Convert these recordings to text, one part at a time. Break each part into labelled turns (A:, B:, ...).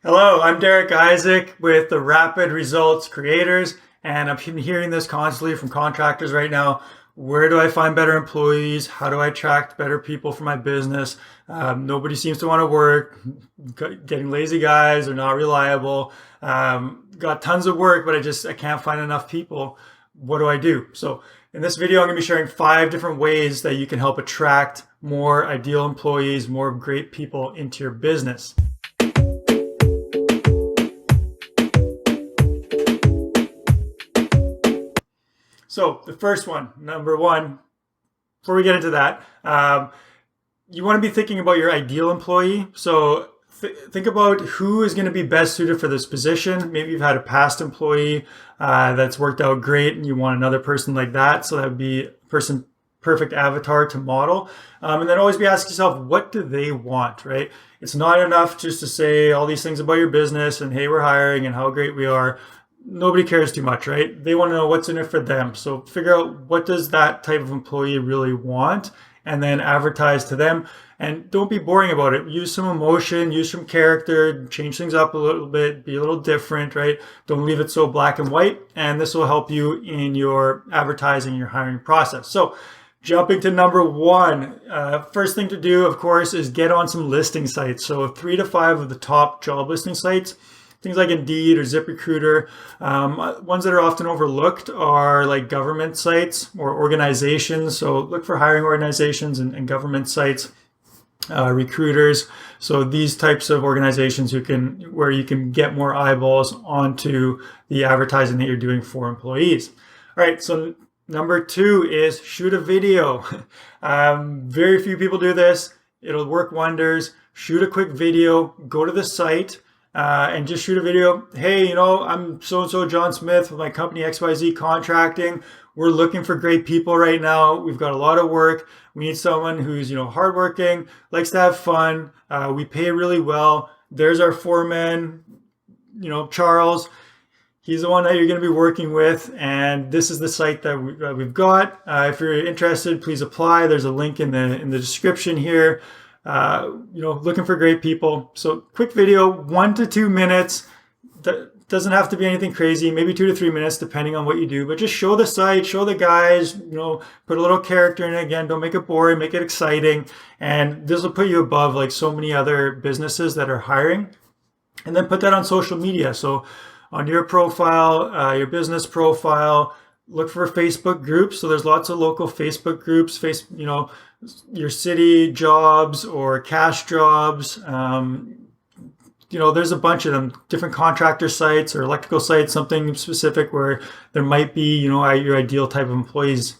A: Hello, I'm Derek Isaac with the Rapid Results Creators, and I've been hearing this constantly from contractors right now. Where do I find better employees? How do I attract better people for my business? Nobody seems to want to work. Getting lazy guys are not reliable. Got tons of work, but I can't find enough people. What do I do? So in this video, I'm going to be sharing 5 different ways that you can help attract more ideal employees, more great people into your business. So the first one, number one, before we get into that, you want to be thinking about your ideal employee. So think about who is going to be best suited for this position. Maybe you've had a past employee that's worked out great and you want another person like that. So that would be a person, perfect avatar to model. And then always be asking yourself, what do they want, right? It's not enough just to say all these things about your business and, hey, we're hiring and how great we are. Nobody cares too much, right? They want to know what's in it for them. So figure out what does that type of employee really want and then advertise to them. And don't be boring about it. Use some emotion, use some character, change things up a little bit, be a little different, right? Don't leave it so black and white. And this will help you in your advertising, your hiring process. So jumping to number one, first thing to do, of course, is get on some listing sites. So 3 to 5 of the top job listing sites. Things like Indeed or ZipRecruiter. Ones that are often overlooked are like government sites or organizations. So look for hiring organizations and government sites, recruiters. So these types of organizations where you can get more eyeballs onto the advertising that you're doing for employees. All right, so number 2 is shoot a video. Very few people do this. It'll work wonders. Shoot a quick video, go to the site, and just shoot a video. Hey, I'm so-and-so John Smith with my company XYZ Contracting. We're looking for great people right now. We've got a lot of work. We need someone who's, hardworking, likes to have fun. We pay really well. There's our foreman, Charles. He's the one that you're going to be working with. And this is the site that we've got. If you're interested, please apply. There's a link in the description here. Looking for great people. So quick video, 1 to 2 minutes. That doesn't have to be anything crazy, maybe 2 to 3 minutes, depending on what you do, but just show the site, show the guys, put a little character in it. Again, don't make it boring, make it exciting. And this will put you above like so many other businesses that are hiring. And then put that on social media. So on your profile, your business profile, look for Facebook groups. So there's lots of local Facebook groups, your city jobs or cash jobs. There's a bunch of them, different contractor sites or electrical sites, something specific where there might be, your ideal type of employees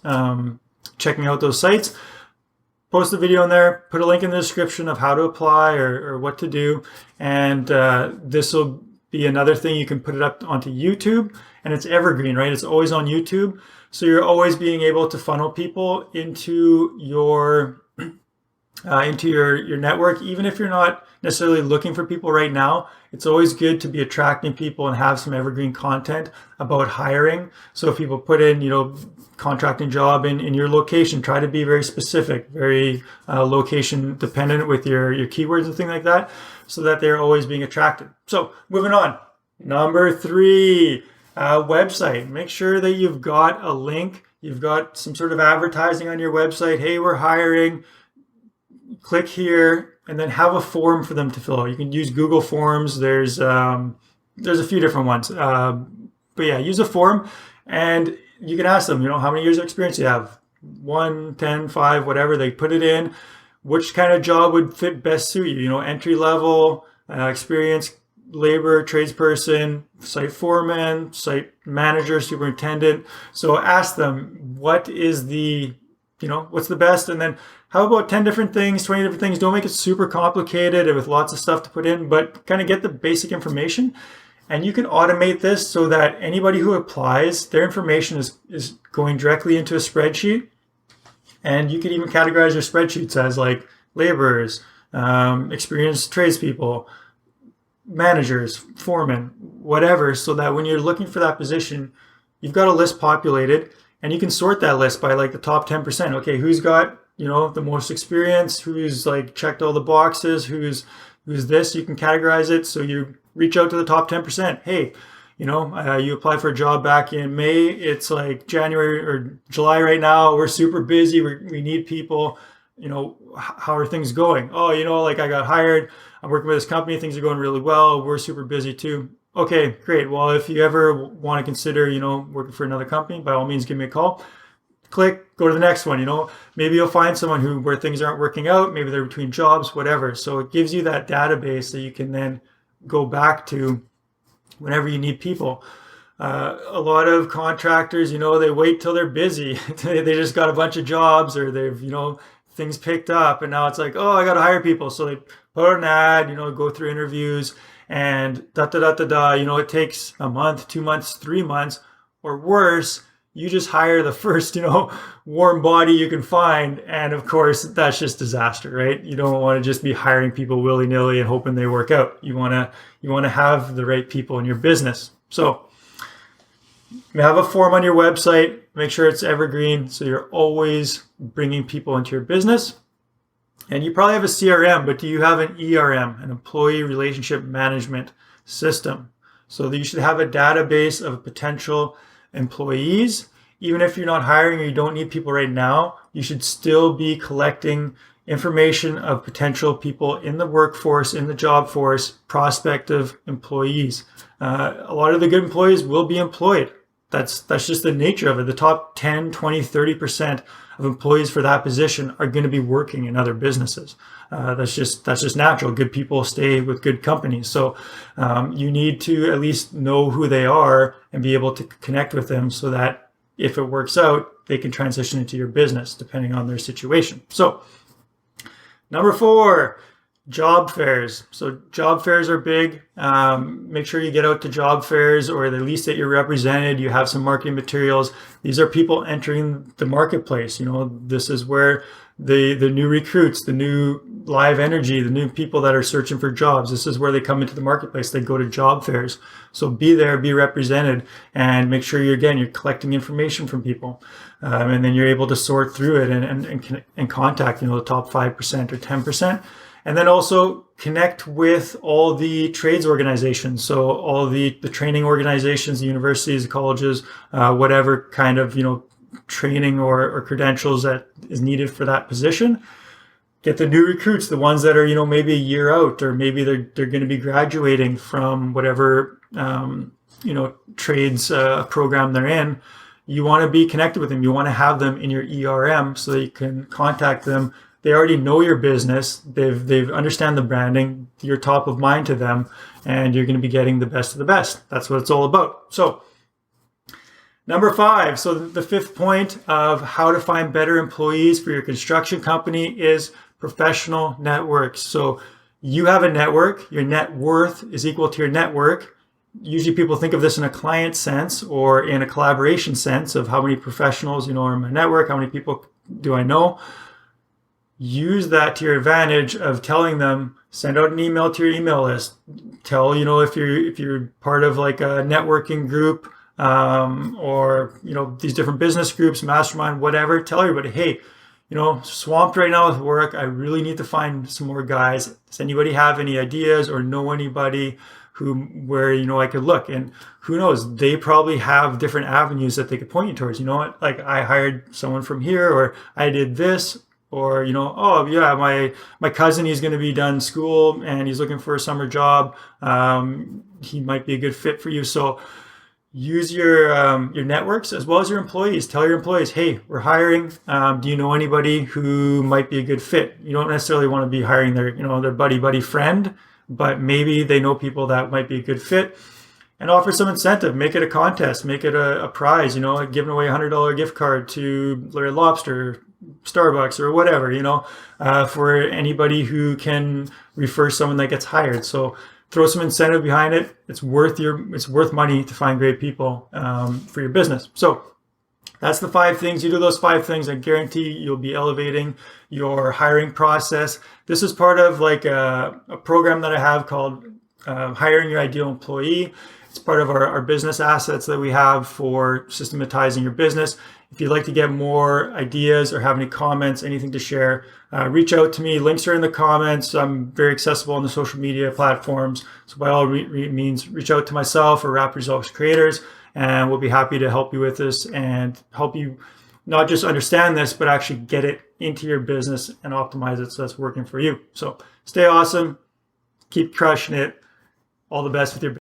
A: checking out those sites. Post a video in there, put a link in the description of how to apply or what to do. And this will be another thing. You can put it up onto YouTube and it's evergreen, right? It's always on YouTube. So you're always being able to funnel people into your network. Even if you're not necessarily looking for people right now, it's always good to be attracting people and have some evergreen content about hiring. So if people put in, contracting job in your location, try to be very specific, very location dependent with your keywords and things like that, so that they're always being attracted. So moving on, number 3, website. Make sure that you've got a link, you've got some sort of advertising on your website. Hey, we're hiring. Click here, and then have a form for them to fill out. You can use Google Forms. There's a few different ones, but yeah, use a form, and you can ask them, how many years of experience you have, 1, 10, 5, whatever. They put it in. Which kind of job would fit best suit you? Entry level, experience, labor, tradesperson, site foreman, site manager, superintendent. So ask them, what's the best? And then how about 10 different things, 20 different things? Don't make it super complicated and with lots of stuff to put in, but kind of get the basic information. And you can automate this so that anybody who applies, their information is going directly into a spreadsheet. And you can even categorize your spreadsheets as like laborers, experienced tradespeople, managers, foremen, whatever, so that when you're looking for that position, you've got a list populated and you can sort that list by like the top 10%. Okay, who's got, the most experience, who's like checked all the boxes, who's this, you can categorize it so you reach out to the top 10%. Hey, you applied for a job back in May. It's like January or July right now. We're super busy. We need people. How are things going? Oh, like I got hired. I'm working with this company. Things are going really well. We're super busy too. Okay, great. Well, if you ever want to consider, working for another company, by all means, give me a call. Click, go to the next one. Maybe you'll find someone where things aren't working out. Maybe they're between jobs, whatever. So it gives you that database that you can then go back to whenever you need people. A lot of contractors, they wait till they're busy. They just got a bunch of jobs, or they've, things picked up, and now it's like, oh, I got to hire people. So they put out an ad, go through interviews, and it takes a month, 2 months, 3 months, or worse, you just hire the first, warm body you can find. And of course, that's just disaster, right? You don't want to just be hiring people willy-nilly and hoping they work out. You want to have the right people in your business. So you have a form on your website, make sure it's evergreen, so you're always bringing people into your business. And you probably have a CRM, but do you have an ERM, an employee relationship management system? So that you should have a database of potential employees. Even if you're not hiring or you don't need people right now, you should still be collecting information of potential people in the workforce, in the job force, prospective employees. A lot of the good employees will be employed. That's just the nature of it. The top 10, 20, 30% of employees for that position are going to be working in other businesses. That's just natural. Good people stay with good companies. So you need to at least know who they are and be able to connect with them so that if it works out, they can transition into your business depending on their situation. So number 4, job fairs. So job fairs are big. Make sure you get out to job fairs, or at least that you're represented. You have some marketing materials. These are people entering the marketplace. This is where the new recruits, the new live energy, the new people that are searching for jobs, this is where they come into the marketplace. They go to job fairs. So be there, be represented, and make sure you're collecting information from people. And then you're able to sort through it and contact, the top 5% or 10%. And then also connect with all the trades organizations. So all the training organizations, the universities, the colleges, whatever kind of, training or credentials that is needed for that position. Get the new recruits, the ones that are, maybe a year out, or maybe they're going to be graduating from whatever, trades program they're in. You want to be connected with them. You want to have them in your ERM so that you can contact them. They already know your business. They've understand the branding. You're top of mind to them, and you're going to be getting the best of the best. That's what it's all about. So number 5. So the 5th point of how to find better employees for your construction company is professional networks. So you have a network. Your net worth is equal to your network. Usually people think of this in a client sense or in a collaboration sense of how many professionals, are in my network, how many people do I know. Use that to your advantage of telling them, send out an email to your email list. Tell, if you're part of like a networking group, or, these different business groups, mastermind, whatever, tell everybody, hey, swamped right now with work. I really need to find some more guys. Does anybody have any ideas or know anybody where I could look? And who knows, they probably have different avenues that they could point you towards. Like I hired someone from here, or I did this. Or, oh yeah, my cousin, he's going to be done school and he's looking for a summer job. He might be a good fit for you. So use your networks as well as your employees. Tell your employees, hey, we're hiring. Do you know anybody who might be a good fit? You don't necessarily want to be hiring their buddy friend, but maybe they know people that might be a good fit. And offer some incentive. Make it a contest. Make it a prize. Giving away a $100 gift card to Larry Lobster, Starbucks, or whatever. For anybody who can refer someone that gets hired. So throw some incentive behind it. It's worth money to find great people for your business. So that's the 5 things. You do those 5 things, I guarantee you'll be elevating your hiring process. This is part of like a program that I have called hiring your ideal employee. It's part of our business assets that we have for systematizing your business. If you'd like to get more ideas or have any comments, anything to share, reach out to me. Links are in the comments. I'm very accessible on the social media platforms. So by all means, reach out to myself or Rap Results Creators, and we'll be happy to help you with this and help you not just understand this, but actually get it into your business and optimize it so that's working for you. So stay awesome. Keep crushing it. All the best with your business.